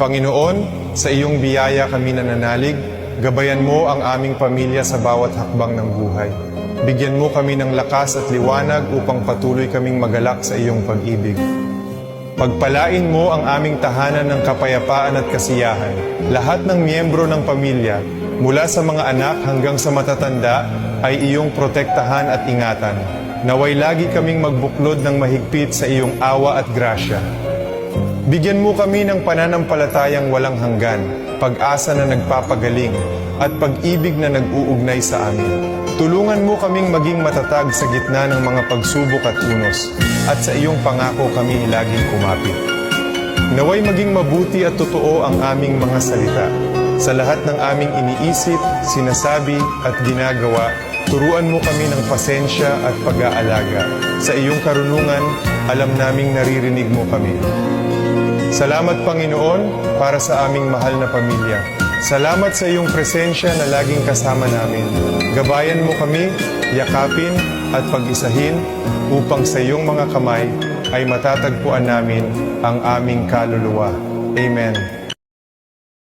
Panginoon, sa iyong biyaya kami nananalig, gabayan mo ang aming pamilya sa bawat hakbang ng buhay. Bigyan mo kami ng lakas at liwanag upang patuloy kaming magalak sa iyong pag-ibig. Pagpalain mo ang aming tahanan ng kapayapaan at kasiyahan. Lahat ng miyembro ng pamilya, mula sa mga anak hanggang sa matatanda, ay iyong protektahan at ingatan. Naway lagi kaming magbuklod ng mahigpit sa iyong awa at grasya. Bigyan mo kami ng pananampalatayang walang hanggan, pag-asa na nagpapagaling, at pag-ibig na nag-uugnay sa amin. Tulungan mo kaming maging matatag sa gitna ng mga pagsubok at unos, at sa iyong pangako kami laging kumapit. Naway maging mabuti at totoo ang aming mga salita. Sa lahat ng aming iniisip, sinasabi at ginagawa, turuan mo kami ng pasensya at pag-aalaga. Sa iyong karunungan, alam naming naririnig mo kami. Salamat, Panginoon, para sa aming mahal na pamilya. Salamat sa iyong presensya na laging kasama namin. Gabayan mo kami, yakapin at pag-isahin upang sa iyong mga kamay ay matatagpuan namin ang aming kaluluwa. Amen.